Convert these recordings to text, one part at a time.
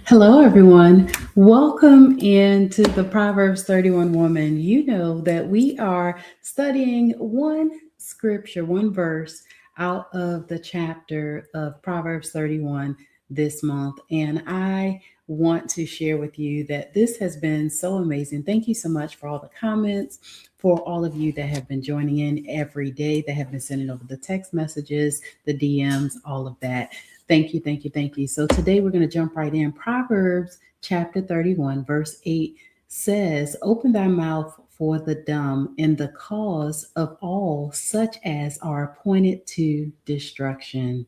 Hello, everyone. Welcome into the Proverbs 31 Woman. You know that we are studying one scripture, one verse out of the chapter of Proverbs 31 this month. And I want to share with you that this has been so amazing. Thank you so much for all the comments, for all of you that have been joining in every day, that have been sending over the text messages, the DMs, all of that. Thank you, thank you, thank you. So today we're going to jump right in. Proverbs chapter 31, verse 8 says, "Open thy mouth for the dumb in the cause of all such as are appointed to destruction."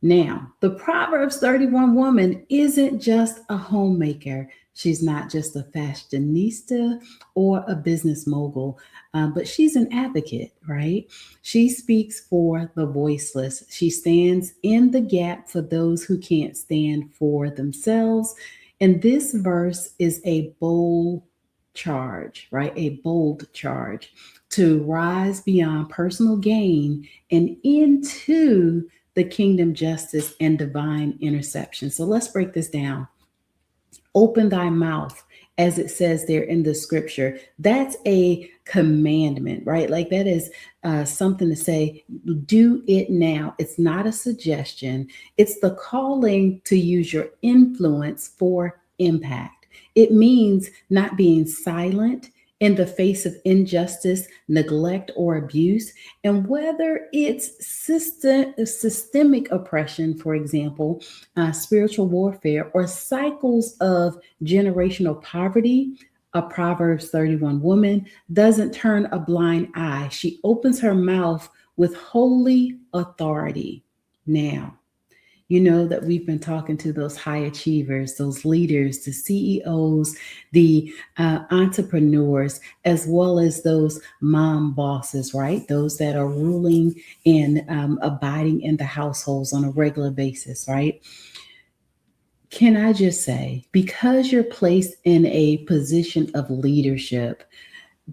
Now, the Proverbs 31 woman isn't just a homemaker. She's not just a fashionista or a business mogul, but she's an advocate, right? She speaks for the voiceless. She stands in the gap for those who can't stand for themselves. And this verse is a bold charge, right? A bold charge to rise beyond personal gain and into the kingdom justice and divine interception. So let's break this down. Open thy mouth, as it says there in the scripture. That's a commandment, right? Like that is something to say, do it now. It's not a suggestion, it's the calling to use your influence for impact. It means not being silent in the face of injustice, neglect, or abuse. And whether it's systemic oppression, for example, spiritual warfare, or cycles of generational poverty, a Proverbs 31 woman doesn't turn a blind eye. She opens her mouth with holy authority. Now, you know that we've been talking to those high achievers, those leaders, the CEOs, the entrepreneurs, as well as those mom bosses, right? Those that are ruling and abiding in the households on a regular basis, right? Can I just say, because you're placed in a position of leadership,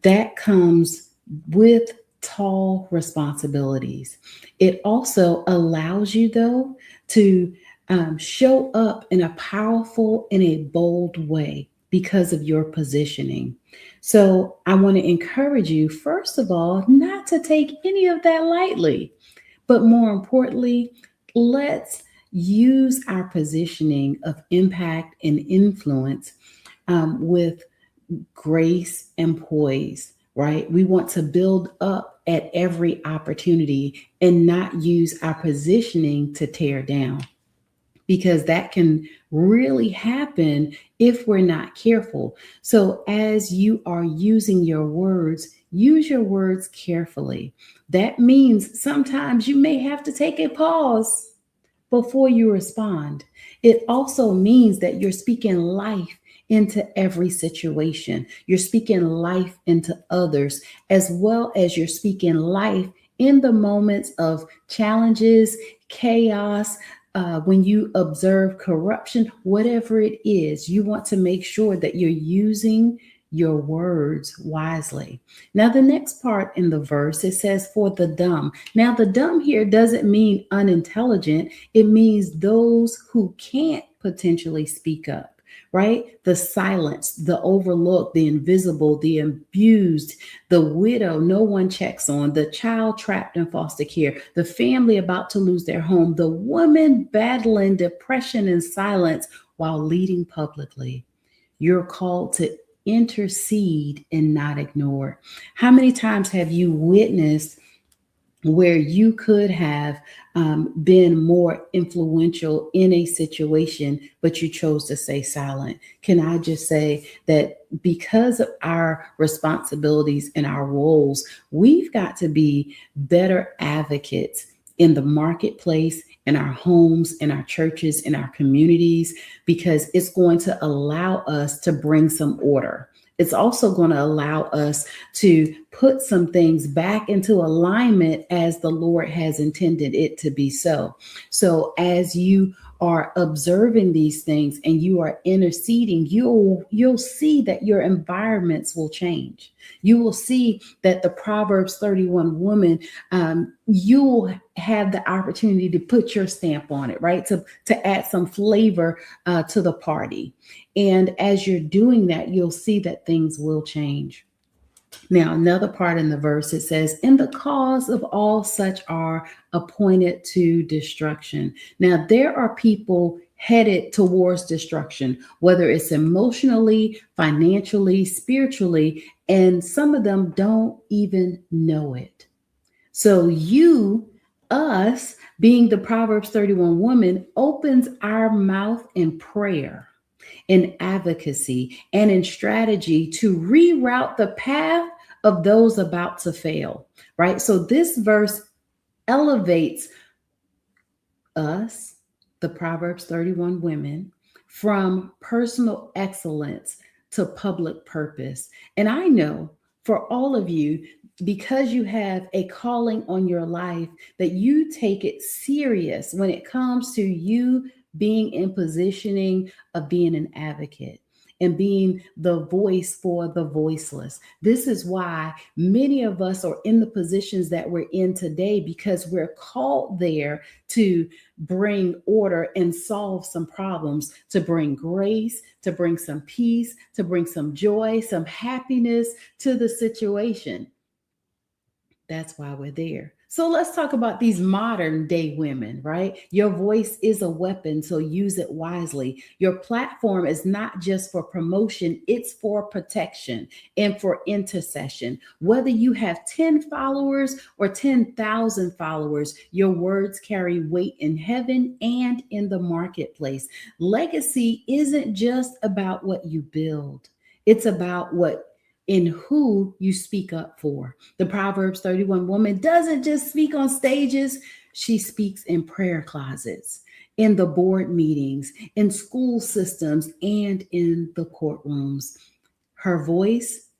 that comes with tall responsibilities. It also allows you, though, to show up in a powerful and a bold way because of your positioning. So I want to encourage you, first of all, not to take any of that lightly, but more importantly, let's use our positioning of impact and influence with grace and poise, right? We want to build up at every opportunity and not use our positioning to tear down, because that can really happen if we're not careful. So, as you are using your words, use your words carefully. That means sometimes you may have to take a pause before you respond. It also means that you're speaking life into every situation. You're speaking life into others, as well as you're speaking life in the moments of challenges, chaos. When you observe corruption, whatever it is, you want to make sure that you're using your words wisely. Now, the next part in the verse, it says, "For the dumb." Now, the dumb here doesn't mean unintelligent, it means those who can't potentially speak up. Right? The silence, the overlooked, the invisible, the abused, the widow no one checks on, the child trapped in foster care, the family about to lose their home, the woman battling depression in silence while leading publicly. You're called to intercede and not ignore. How many times have you witnessed where you could have been more influential in a situation, but you chose to stay silent? Can I just say that because of our responsibilities and our roles, we've got to be better advocates in the marketplace, in our homes, in our churches, in our communities, because it's going to allow us to bring some order. It's also going to allow us to put some things back into alignment as the Lord has intended it to be so. So as you are observing these things and you are interceding, you'll see that your environments will change. You will see that the Proverbs 31 woman, you'll have the opportunity to put your stamp on it, right? To add some flavor to the party. And as you're doing that, you'll see that things will change. Now, another part in the verse, it says, "And the cause of all such are appointed to destruction." Now, there are people headed towards destruction, whether it's emotionally, financially, spiritually, and some of them don't even know it. So, us, being the Proverbs 31 woman, opens our mouth in prayer, in advocacy, and in strategy to reroute the path of those about to fail, right? So this verse elevates us, the Proverbs 31 women, from personal excellence to public purpose. And I know for all of you, because you have a calling on your life, that you take it serious when it comes to you being in positioning of being an advocate and being the voice for the voiceless. This is why many of us are in the positions that we're in today, because we're called there to bring order and solve some problems, to bring grace, to bring some peace, to bring some joy, some happiness to the situation. That's why we're there. So let's talk about these modern day women, right? Your voice is a weapon, so use it wisely. Your platform is not just for promotion, it's for protection and for intercession. Whether you have 10 followers or 10,000 followers, your words carry weight in heaven and in the marketplace. Legacy isn't just about what you build, it's about what in who you speak up for. The Proverbs 31 woman doesn't just speak on stages, she speaks in prayer closets, in the board meetings, in school systems, and in the courtrooms. Her voice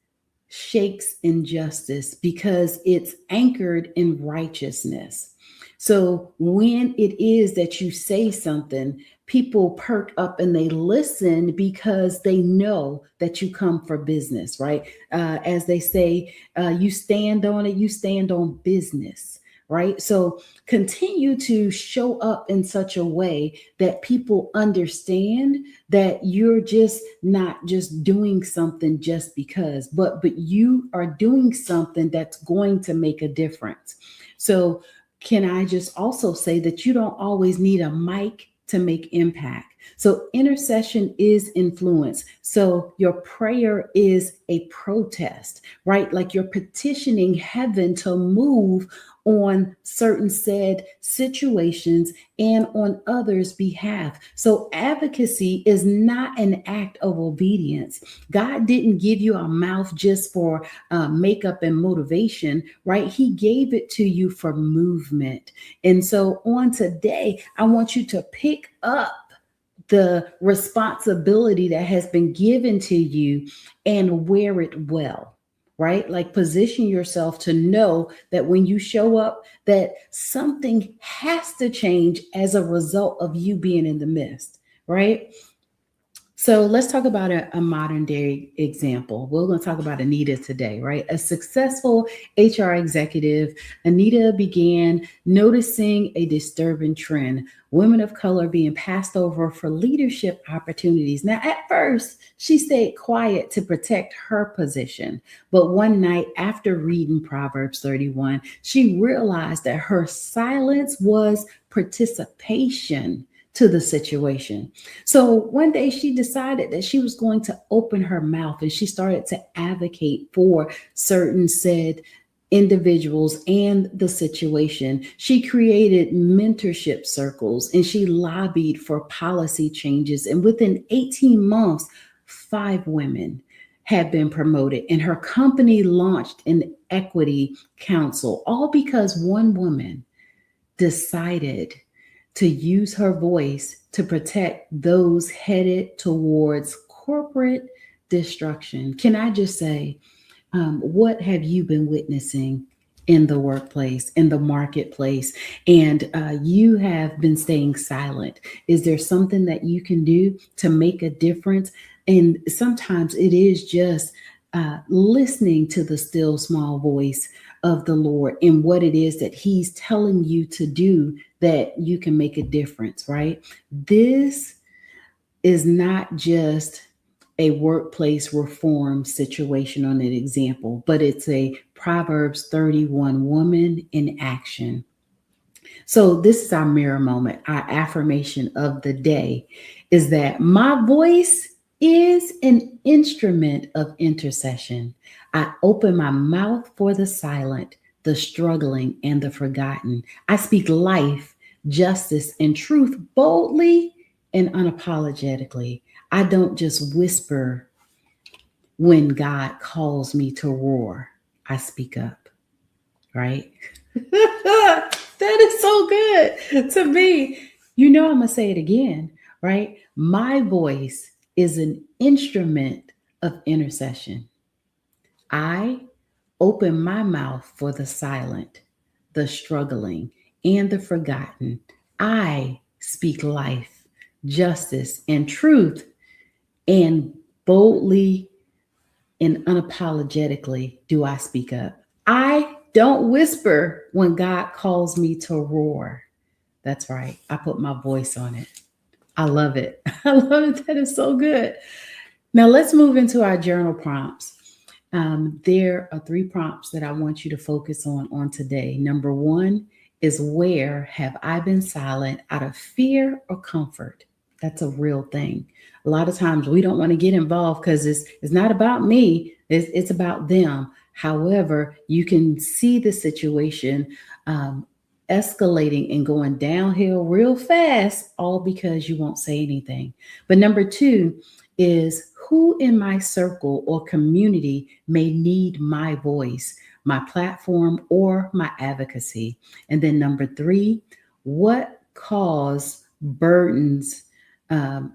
shakes injustice because it's anchored in righteousness. So when it is that you say something, people perk up and they listen because they know that you come for business, right? As they say, you stand on it, you stand on business, right? So continue to show up in such a way that people understand that you're just not just doing something just because, but you are doing something that's going to make a difference. So can I just also say that you don't always need a mic to make impact? So intercession is influence. So your prayer is a protest, right? Like you're petitioning heaven to move on certain said situations and on others' behalf. So advocacy is not an act of obedience. God didn't give you a mouth just for makeup and motivation, right? He gave it to you for movement. And so on today, I want you to pick up the responsibility that has been given to you and wear it well, right? Like position yourself to know that when you show up, that something has to change as a result of you being in the midst, right? So let's talk about a modern day example. We're going to talk about Anita today, right? A successful HR executive, Anita began noticing a disturbing trend: women of color being passed over for leadership opportunities. Now, at first, she stayed quiet to protect her position. But one night after reading Proverbs 31, she realized that her silence was participation to the situation. So one day she decided that she was going to open her mouth and she started to advocate for certain said individuals and the situation. She created mentorship circles and she lobbied for policy changes. And within 18 months, 5 women had been promoted and her company launched an equity council, all because one woman decided to use her voice to protect those headed towards corporate destruction. Can I just say, what have you been witnessing in the workplace, in the marketplace, and you have been staying silent? Is there something that you can do to make a difference? And sometimes it is just listening to the still small voice of the Lord and what it is that He's telling you to do that you can make a difference, right? This is not just a workplace reform situation on an example, but it's a Proverbs 31 woman in action. So, this is our mirror moment. Our affirmation of the day is that my voice is an instrument of intercession. I open my mouth for the silent, the struggling, and the forgotten. I speak life, justice, and truth boldly and unapologetically. I don't just whisper when God calls me to roar. I speak up, right? That is so good to me. I'm going to say it again, right? My voice is an instrument of intercession. I open my mouth for the silent, the struggling, and the forgotten. I speak life, justice, and truth, and boldly and unapologetically do I speak up. I don't whisper when God calls me to roar. That's right. I put my voice on it. I love it. I love it. That is so good. Now let's move into our journal prompts. There are 3 prompts that I want you to focus on today. Number 1 is, where have I been silent out of fear or comfort? That's a real thing. A lot of times we don't want to get involved because it's not about me. It's about them. However, you can see the situation escalating and going downhill real fast, all because you won't say anything. But number 2 is, who in my circle or community may need my voice, my platform, or my advocacy? And then number 3, what cause burdens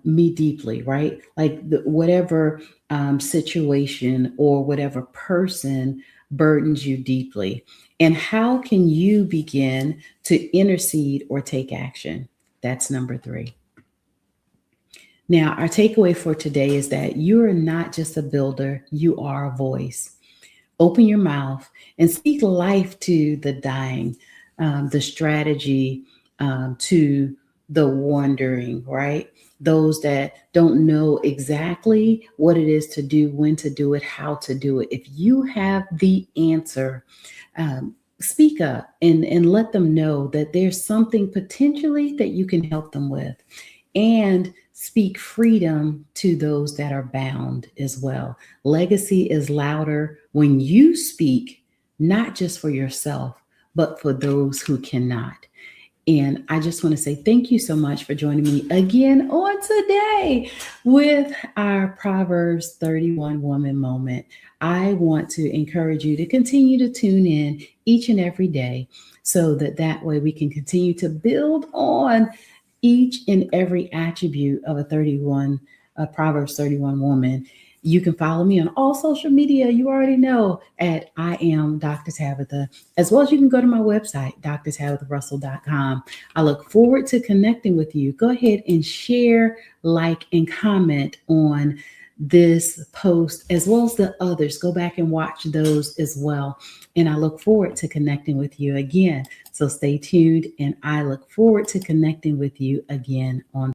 me deeply, right? Like whatever situation or whatever person burdens you deeply. And how can you begin to intercede or take action? That's number 3. Now, our takeaway for today is that you are not just a builder, you are a voice. Open your mouth and speak life to the dying, the strategy to the wandering, right? Those that don't know exactly what it is to do, when to do it, how to do it. If you have the answer, speak up and let them know that there's something potentially that you can help them with. And speak freedom to those that are bound as well. Legacy is louder when you speak, not just for yourself, but for those who cannot. And I just want to say thank you so much for joining me again on today with our Proverbs 31 woman moment. I want to encourage you to continue to tune in each and every day so that way we can continue to build on each and every attribute of a Proverbs 31 woman. You can follow me on all social media. You already know at I am Dr. Tabitha, as well as you can go to my website, drtabitharussell.com. I look forward to connecting with you. Go ahead and share, like, and comment on this post, as well as the others. Go back and watch those as well. And I look forward to connecting with you again. So stay tuned, and I look forward to connecting with you again on